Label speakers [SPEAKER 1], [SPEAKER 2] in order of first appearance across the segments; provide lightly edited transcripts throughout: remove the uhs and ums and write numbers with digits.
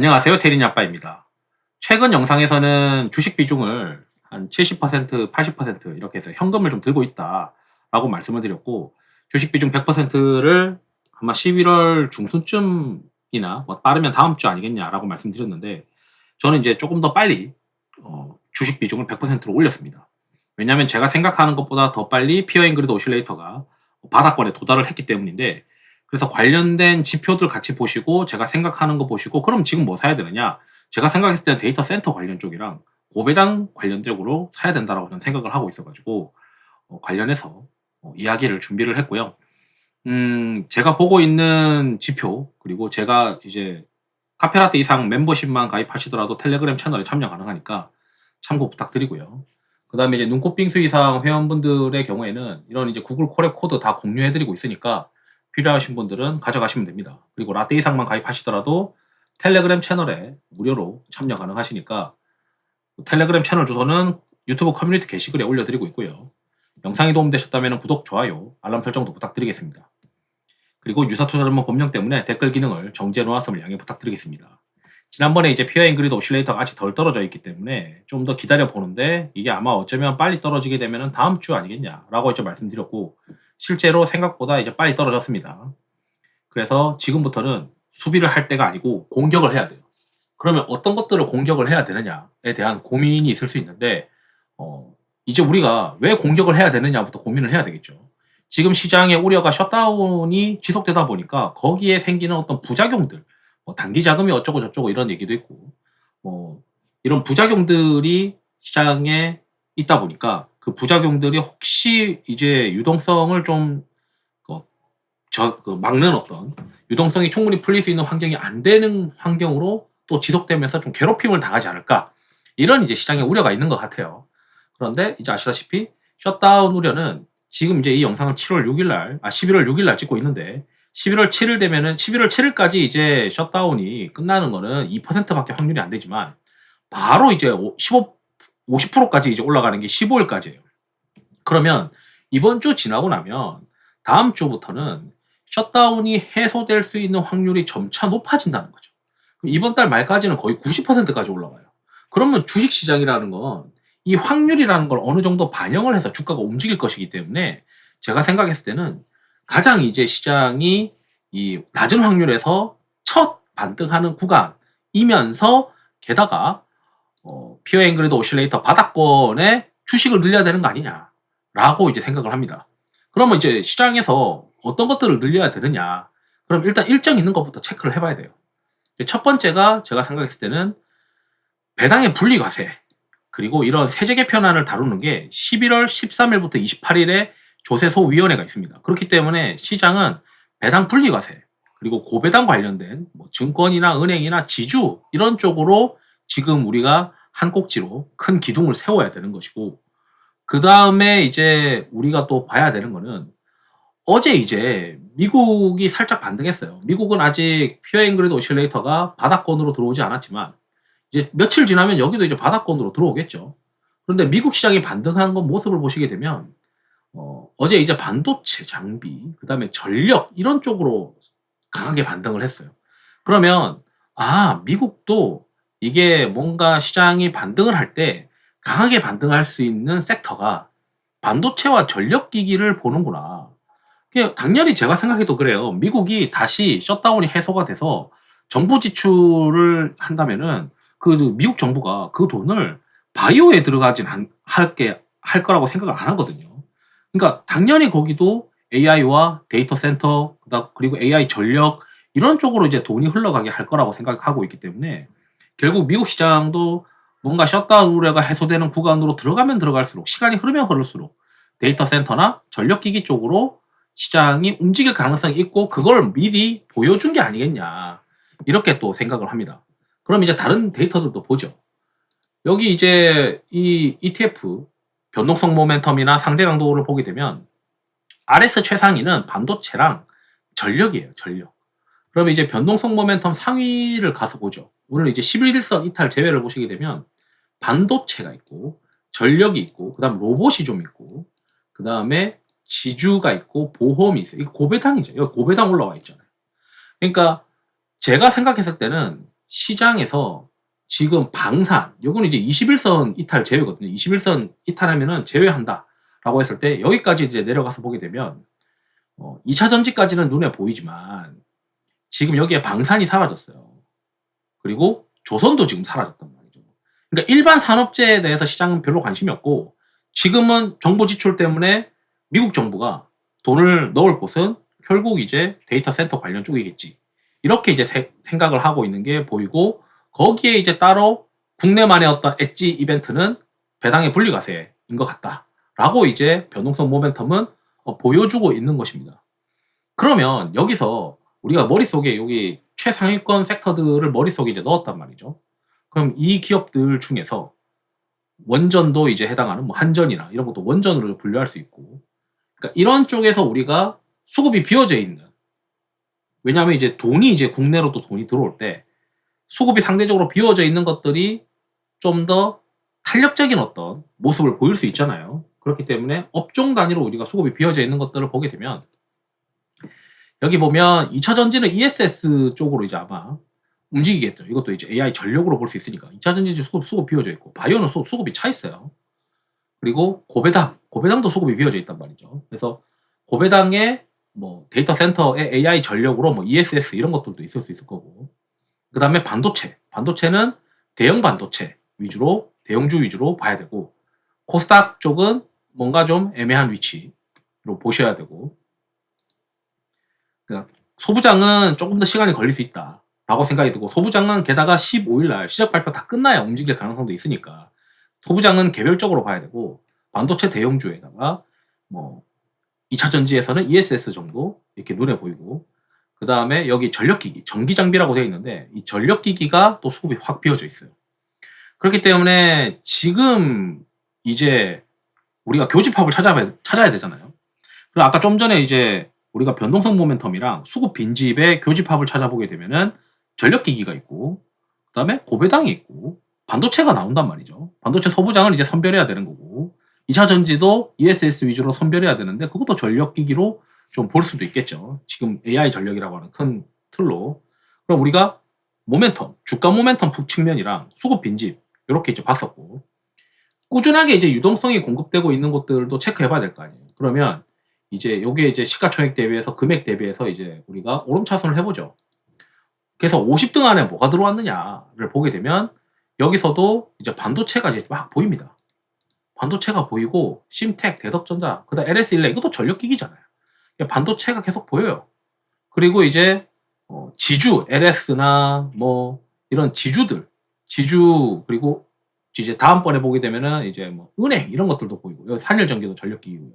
[SPEAKER 1] 안녕하세요. 테린이 아빠입니다. 최근 영상에서는 주식 비중을 한 70%, 80% 이렇게 해서 현금을 좀 들고 있다라고 말씀을 드렸고, 주식 비중 100%를 아마 11월 중순쯤이나 뭐 빠르면 다음 주 아니겠냐라고 말씀드렸는데, 저는 이제 조금 더 빨리 주식 비중을 100%로 올렸습니다. 왜냐하면 제가 생각하는 것보다 더 빨리 피어 잉그리드 오실레이터가 바닥권에 도달을 했기 때문인데, 그래서 관련된 지표들 같이 보시고 제가 생각하는 거 보시고 그럼 지금 뭐 사야 되느냐, 제가 생각했을 때는 데이터 센터 관련 쪽이랑 고배당 관련 쪽으로 사야 된다라고 저는 생각을 하고 있어가지고 관련해서 이야기를 준비를 했고요. 제가 보고 있는 지표, 그리고 제가 이제 카페라떼 이상 멤버십만 가입하시더라도 텔레그램 채널에 참여 가능하니까 참고 부탁드리고요. 그 다음에 이제 눈꽃빙수 이상 회원분들의 경우에는 이런 이제 구글 콜앱 코드 다 공유해드리고 있으니까 필요하신 분들은 가져가시면 됩니다. 그리고 라떼 이상만 가입하시더라도 텔레그램 채널에 무료로 참여 가능하시니까 텔레그램 채널 주소는 유튜브 커뮤니티 게시글에 올려드리고 있고요. 영상이 도움되셨다면 구독, 좋아요, 알람 설정도 부탁드리겠습니다. 그리고 유사투자자문 법령 때문에 댓글 기능을 정지해 놓았음을 양해 부탁드리겠습니다. 지난번에 이제 피어 잉그리드 오실레이터가 아직 덜 떨어져 있기 때문에 좀 더 기다려 보는데, 이게 아마 어쩌면 빨리 떨어지게 되면 다음 주 아니겠냐라고 이제 말씀드렸고, 실제로 생각보다 이제 빨리 떨어졌습니다. 그래서 지금부터는 수비를 할 때가 아니고 공격을 해야 돼요. 그러면 어떤 것들을 공격을 해야 되느냐에 대한 고민이 있을 수 있는데, 이제 우리가 왜 공격을 해야 되느냐부터 고민을 해야 되겠죠. 지금 시장의 우려가 셧다운이 지속되다 보니까 거기에 생기는 어떤 부작용들, 뭐 단기 자금이 어쩌고 저쩌고 이런 얘기도 있고, 뭐 이런 부작용들이 시장에 있다 보니까 그 부작용들이 혹시 이제 유동성을 좀 막는 어떤, 유동성이 충분히 풀릴 수 있는 환경이 안 되는 환경으로 또 지속되면서 좀 괴롭힘을 당하지 않을까, 이런 이제 시장에 우려가 있는 것 같아요. 그런데 이제 아시다시피 셧다운 우려는 지금 이제 이 영상은 11월 6일 날 찍고 있는데, 11월 7일 되면은 11월 7일까지 이제 셧다운이 끝나는 거는 2%밖에 확률이 안 되지만, 바로 이제 50%까지 이제 올라가는 게 15일까지예요. 그러면 이번 주 지나고 나면 다음 주부터는 셧다운이 해소될 수 있는 확률이 점차 높아진다는 거죠. 이번 달 말까지는 거의 90%까지 올라가요. 그러면 주식 시장이라는 건 이 확률이라는 걸 어느 정도 반영을 해서 주가가 움직일 것이기 때문에, 제가 생각했을 때는 가장 이제 시장이 이 낮은 확률에서 첫 반등하는 구간이면서, 게다가 피어 앵그리드 오실레이터 바닥권에 주식을 늘려야 되는 거 아니냐라고 이제 생각을 합니다. 그러면 이제 시장에서 어떤 것들을 늘려야 되느냐, 그럼 일단 일정 있는 것부터 체크를 해봐야 돼요. 첫 번째가 제가 생각했을 때는 배당의 분리과세, 그리고 이런 세제 개편안을 다루는 게 11월 13일부터 28일에 조세소위원회가 있습니다. 그렇기 때문에 시장은 배당 분리과세, 그리고 고배당 관련된 뭐 증권이나 은행이나 지주 이런 쪽으로 지금 우리가 한 꼭지로 큰 기둥을 세워야 되는 것이고, 그 다음에 이제 우리가 또 봐야 되는 거는, 어제 이제 미국이 살짝 반등했어요. 미국은 아직 피어 앵그리드 오실레이터가 바닥권으로 들어오지 않았지만 이제 며칠 지나면 여기도 이제 바닥권으로 들어오겠죠. 그런데 미국 시장이 반등한 건 모습을 보시게 되면 어제 이제 반도체, 장비, 그다음에 전력 이런 쪽으로 강하게 반등을 했어요. 그러면 미국도 이게 뭔가 시장이 반등을 할 때 강하게 반등할 수 있는 섹터가 반도체와 전력기기를 보는구나. 당연히 제가 생각해도 그래요. 미국이 다시 셧다운이 해소가 돼서 정부 지출을 한다면은 그 미국 정부가 그 돈을 바이오에 들어가진 할 거라고 생각을 안 하거든요. 그러니까 당연히 거기도 AI와 데이터 센터, 그리고 AI 전력 이런 쪽으로 이제 돈이 흘러가게 할 거라고 생각하고 있기 때문에, 결국 미국 시장도 뭔가 셧다운 우려가 해소되는 구간으로 들어가면 들어갈수록, 시간이 흐르면 흐를수록 데이터 센터나 전력기기 쪽으로 시장이 움직일 가능성이 있고, 그걸 미리 보여준 게 아니겠냐, 이렇게 또 생각을 합니다. 그럼 이제 다른 데이터들도 보죠. 여기 이제 이 ETF 변동성 모멘텀이나 상대 강도를 보게 되면 RS 최상위는 반도체랑 전력이에요. 전력. 그러면 이제 변동성 모멘텀 상위를 가서 보죠. 오늘 이제 11일선 이탈 제외를 보시게 되면 반도체가 있고 전력이 있고, 그 다음 로봇이 좀 있고, 그 다음에 지주가 있고 보험이 있어요. 이거 고배당이죠. 이거 고배당 올라와 있잖아요. 그러니까 제가 생각했을 때는 시장에서 지금 방산, 요거는 이제 21선 이탈 제외거든요. 21선 이탈하면은 제외한다라고 했을 때 여기까지 이제 내려가서 보게 되면 2차 전지까지는 눈에 보이지만 지금 여기에 방산이 사라졌어요. 그리고 조선도 지금 사라졌단 말이죠. 그러니까 일반 산업재에 대해서 시장은 별로 관심이 없고 지금은 정보 지출 때문에 미국 정부가 돈을 넣을 곳은 결국 이제 데이터 센터 관련 쪽이겠지. 이렇게 이제 생각을 하고 있는 게 보이고 거기에 이제 따로 국내만의 어떤 엣지 이벤트는 배당의 분리과세인 것 같다라고 이제 변동성 모멘텀은 보여주고 있는 것입니다. 그러면 여기서 우리가 머릿속에 여기 최상위권 섹터들을 머릿속에 이제 넣었단 말이죠. 그럼 이 기업들 중에서 원전도 이제 해당하는 뭐 한전이나 이런 것도 원전으로 분류할 수 있고, 그러니까 이런 쪽에서 우리가 수급이 비어져 있는, 왜냐하면 이제 돈이 이제 국내로 또 돈이 들어올 때 수급이 상대적으로 비어져 있는 것들이 좀 더 탄력적인 어떤 모습을 보일 수 있잖아요. 그렇기 때문에 업종 단위로 우리가 수급이 비어져 있는 것들을 보게 되면 여기 보면 2차 전지는 ESS 쪽으로 이제 아마 움직이겠죠. 이것도 이제 AI 전력으로 볼 수 있으니까 2차 전지 수급 비어져 있고 바이오는 수급이 차 있어요. 그리고 고배당도 수급이 비어져 있단 말이죠. 그래서 고배당의 뭐 데이터 센터의 AI 전력으로 뭐 ESS 이런 것들도 있을 수 있을 거고, 그 다음에 반도체는 대형 반도체 위주로, 대형주 위주로 봐야 되고, 코스닥 쪽은 뭔가 좀 애매한 위치로 보셔야 되고, 그러니까 소부장은 조금 더 시간이 걸릴 수 있다라고 생각이 들고, 소부장은 게다가 15일날 시작 발표 다 끝나야 움직일 가능성도 있으니까 소부장은 개별적으로 봐야 되고, 반도체 대형주에다가 뭐 2차 전지에서는 ESS 정도 이렇게 눈에 보이고, 그 다음에 여기 전력기기, 전기장비라고 되어 있는데 이 전력기기가 또 수급이 확 비어져 있어요. 그렇기 때문에 지금 이제 우리가 교집합을 찾아야 되잖아요. 그리고 아까 좀 전에 이제 우리가 변동성 모멘텀이랑 수급 빈집의 교집합을 찾아보게 되면은 전력기기가 있고, 그 다음에 고배당이 있고, 반도체가 나온단 말이죠. 반도체 소부장은 이제 선별해야 되는 거고, 2차 전지도 ESS 위주로 선별해야 되는데 그것도 전력기기로 좀 볼 수도 있겠죠. 지금 AI 전력이라고 하는 큰 틀로. 그럼 우리가 모멘텀, 주가 모멘텀 측면이랑 수급 빈집 이렇게 이제 봤었고, 꾸준하게 이제 유동성이 공급되고 있는 것들도 체크해 봐야 될 거 아니에요. 그러면 이제 요게 이제 시가총액 대비해서 금액 대비해서 이제 우리가 오름차순을 해보죠. 그래서 50등 안에 뭐가 들어왔느냐를 보게 되면 여기서도 이제 반도체가 이제 막 보입니다. 반도체가 보이고, 심텍, 대덕전자, 그다음 LS1 이것도 전력기기잖아요. 반도체가 계속 보여요. 그리고 이제 지주, LS나 뭐 이런 지주, 그리고 이제 다음번에 보게 되면은 이제 뭐 은행 이런 것들도 보이고, 여기 산일전기도 전력기기고요.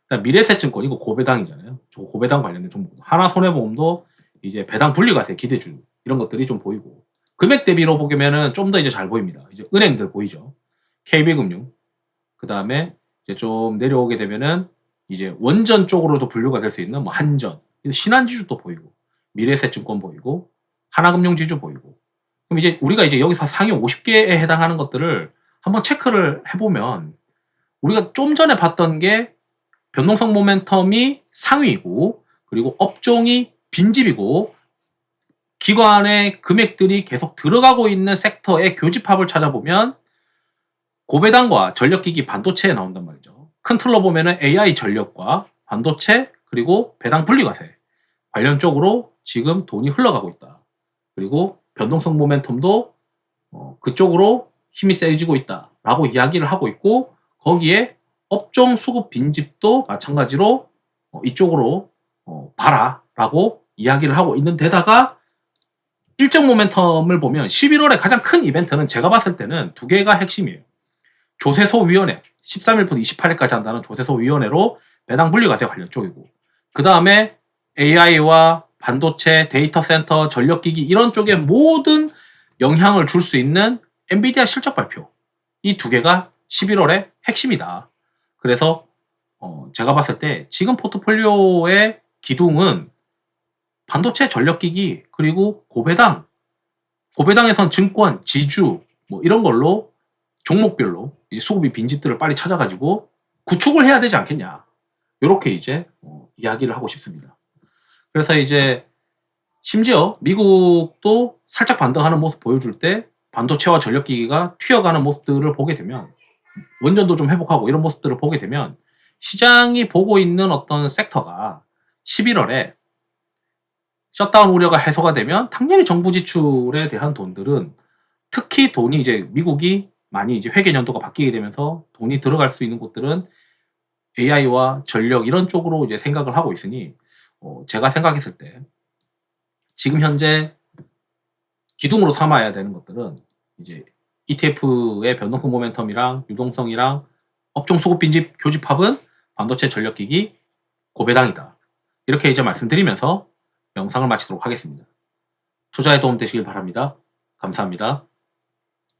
[SPEAKER 1] 그다음 미래세증권 이거 고배당이잖아요. 저 고배당 관련된 종목. 하나손해보험도 이제 배당 분리과세 기대주 이런 것들이 좀 보이고, 금액 대비로 보면은 좀 더 이제 잘 보입니다. 이제 은행들 보이죠. KB금융. 그 다음에 이제 좀 내려오게 되면은 이제 원전 쪽으로도 분류가 될 수 있는 뭐 한전, 신한지주도 보이고, 미래에셋증권 보이고, 하나금융지주 보이고. 그럼 이제 우리가 이제 여기서 상위 50개에 해당하는 것들을 한번 체크를 해보면 우리가 좀 전에 봤던 게 변동성 모멘텀이 상위이고, 그리고 업종이 빈집이고, 기관의 금액들이 계속 들어가고 있는 섹터의 교집합을 찾아보면 고배당과 전력기기 반도체에 나온단 말이죠. 큰 틀로 보면은 AI 전력과 반도체 그리고 배당 분리과세 관련 쪽으로 지금 돈이 흘러가고 있다. 그리고 변동성 모멘텀도 그쪽으로 힘이 세지고 있다라고 이야기를 하고 있고, 거기에 업종 수급 빈집도 마찬가지로 이쪽으로 봐라라고 이야기를 하고 있는 데다가 일정 모멘텀을 보면 11월에 가장 큰 이벤트는 제가 봤을 때는 두 개가 핵심이에요. 조세소위원회 13일부터 28일까지 한다는 조세소위원회로 배당 분리과세 관련 쪽이고, 그 다음에 AI와 반도체, 데이터 센터, 전력기기 이런 쪽에 모든 영향을 줄 수 있는 엔비디아 실적 발표, 이 두 개가 11월의 핵심이다. 그래서 제가 봤을 때 지금 포트폴리오의 기둥은 반도체, 전력기기 그리고 고배당에선 증권, 지주 뭐 이런 걸로 종목별로 이제 수급이 빈집들을 빨리 찾아가지고 구축을 해야 되지 않겠냐, 이렇게 이제 이야기를 하고 싶습니다. 그래서 이제 심지어 미국도 살짝 반등하는 모습 보여줄 때 반도체와 전력기기가 튀어가는 모습들을 보게 되면, 원전도 좀 회복하고 이런 모습들을 보게 되면, 시장이 보고 있는 어떤 섹터가 11월에 셧다운 우려가 해소가 되면 당연히 정부 지출에 대한 돈들은, 특히 돈이 이제 미국이 많이 이제 회계 연도가 바뀌게 되면서 돈이 들어갈 수 있는 곳들은 AI와 전력 이런 쪽으로 이제 생각을 하고 있으니, 제가 생각했을 때 지금 현재 기둥으로 삼아야 되는 것들은 이제 ETF의 변동성 모멘텀이랑 유동성이랑 업종 수급 빈집 교집합은 반도체 전력기기 고배당이다. 이렇게 이제 말씀드리면서 영상을 마치도록 하겠습니다. 투자에 도움 되시길 바랍니다. 감사합니다.